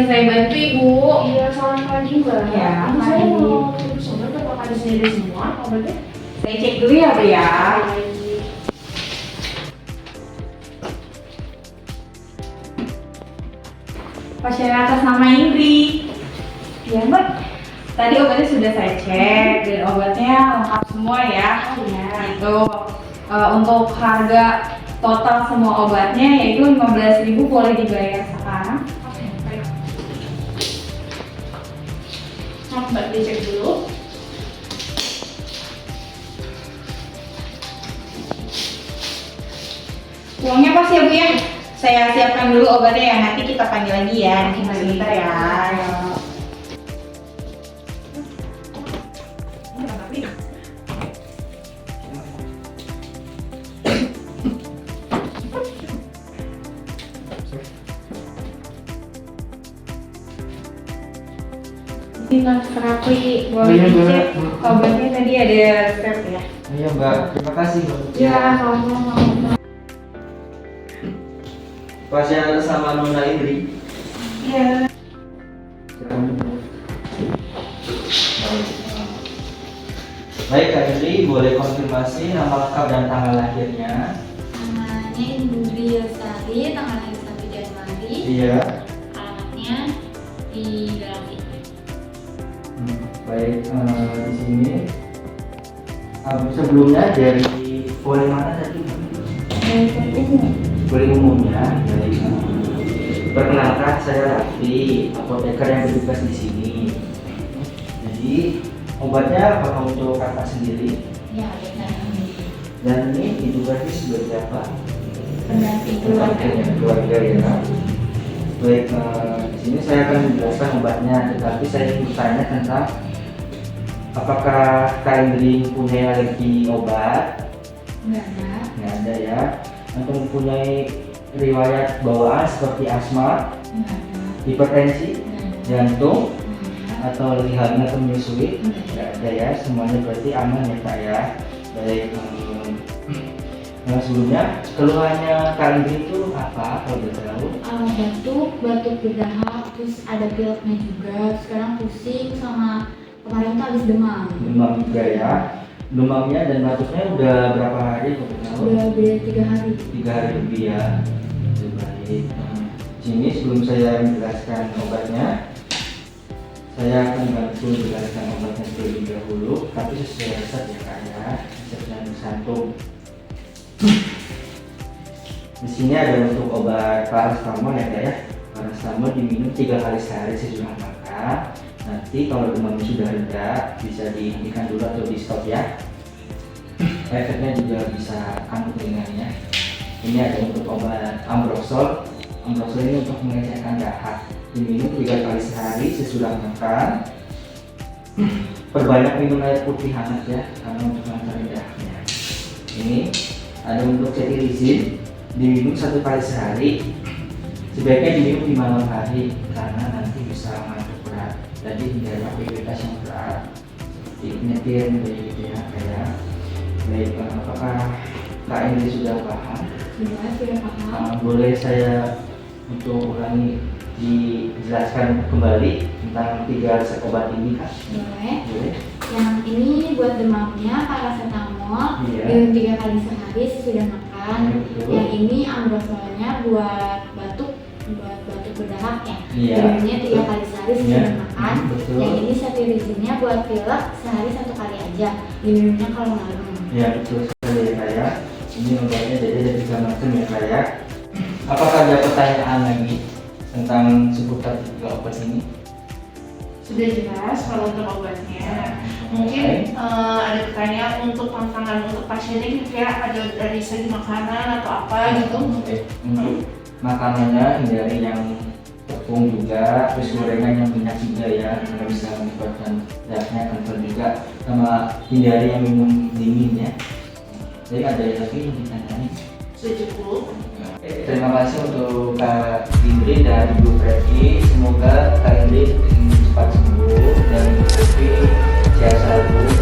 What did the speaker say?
bisa saya bantu Ibu? Iya, selamat pagi Mbak. Ya, Aduh, saya pagi. mau terus obat apakah di sini ada semua obatnya? Saya cek dulu ya Bu ya. Baik. Pasien atas nama Indri. Ya Mbak, tadi obatnya sudah saya cek dan obatnya lengkap semua ya. Oh ya. Itu untuk harga total semua obatnya yaitu 15.000 boleh dibayar sekarang. Oke, baik. Maaf Mbak, dicek dulu. Uangnya pas ya Bu ya? Saya siapkan dulu obatnya ya, nanti kita panggil lagi ya. Oke, Sebentar ya. Ini Mas Rafli, boleh Iya, Mbak. dicek obatnya tadi ada resep ya? Iya Mbak, terima kasih Mbak. Ya, sama-sama. Pasien atas nama Nona Indri. Iya. Baik Kak Indri, boleh konfirmasi nama lengkap dan tanggal lahirnya? Namanya Indri Yosari, tanggal lahir 1 Januari. Iya. Alamatnya di dalam itu. Baik, di sini sebelumnya dari boleh mana tadi? Boleh umumnya. Dari perkenalkan saya Raffi, apoteker yang bertugas di sini. Jadi obatnya apakah untuk kakak sendiri? Ya, benar. Dan ini ditugaskan sebagai apa? Pendamping keluarga. Keluarga ya. Baik, di sini saya akan menjelaskan obatnya, tetapi saya ingin bertanya tentang apakah Kak Indri punya alergi obat? Enggak ada. Nggak ada ya. Atau mempunyai riwayat bawaan seperti asma, Enggak ada. hipertensi, Enggak ada. jantung, Enggak ada. atau lebih hamil atau menyusui? Enggak ada. Nggak ada ya. Semuanya berarti aman ya Kak ya. Baik. Sebelumnya keluhannya Kak Indri itu apa kalau boleh tahu? Batuk berdahak, terus ada pileknya juga. Sekarang pusing sama kemarin tuh habis demam. Demam juga ya. Demamnya dan batuknya udah berapa hari kalau boleh tahu? Udah beda 3 hari. 3 hari lebih ya. Oke, baik. Sini sebelum saya menjelaskan obatnya, saya akan bantu menjelaskan obatnya terlebih dahulu, tapi sesuai resep ya Kak ya. Resepnya tercantum. Di sini ada untuk obat paracetamol ya Kak ya. Paracetamol diminum 3 kali sehari sesudah makan. Nanti kalau demamnya sudah reda, bisa dihentikan dulu atau di stop ya. Efeknya juga bisa kambuh ringannya. Ini ada untuk obat Ambroxol. Ambroxol ini untuk mengecekkan dahak. Diminum 3 kali sehari sesudah makan. Perbanyak minum air putih hangat ya, karena untuk mengantar dahaknya. Ini ada untuk cetirizine, diminum 1 kali sehari. Sebaiknya diminum di malam hari karena nanti bisa ngantuk berat. Jadi hindari aktivitas yang berat, seperti nyetir gitu ya kayak. Baik, apakah Kak Indri sudah paham? Sudah paham. Boleh saya untuk ulangi dijelaskan kembali tentang 3 resep obat ini Kak? Boleh. Boleh? Yang ini buat demamnya paracetamol, Iya. minum 3 kali sehari sesudah makan. Iya, betul. Yang ini ambroxolnya buat batuk berdahak ya. Iya. Minumnya 3 kali sehari sesudah Iya. makan. Betul. Yang ini cetirizine buat pilek sehari 1 kali aja. Diminumnya kalau malam. Ya betul sekali ya Kak ya. Ini obatnya jadi ada 3 macam ya Kak ya. Apakah ada pertanyaan lagi tentang seputar 3 obat ini? Sudah jelas kalau untuk obatnya. Mungkin ada pertanyaan untuk tantangan untuk pasien ini kira ada dari segi makanan atau apa gitu. Oke. Untuk makanannya hindari yang tepung juga, terus gorengan yang minyak juga ya, karena bisa menyebabkan darahnya kental juga, sama hindari yang minum dingin ya. Jadi ada lagi yang ditanyai? Sudah cukup. Oke, terima kasih untuk Kak Indri dan Ibu Freddy. Semoga Kak Indri cepat sembuh dan Ibu Freddy sehat selalu.